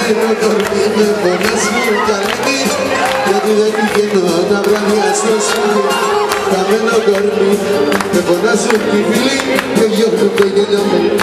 χαμένο κορμί με φωνάζουν καλή, γιατί δεν πηγαίνω τα βράδια στο σπίτι. Χαμένο κορμί με φωνάζουν κι οι φίλοι και διώχνουν το γέλιο μου.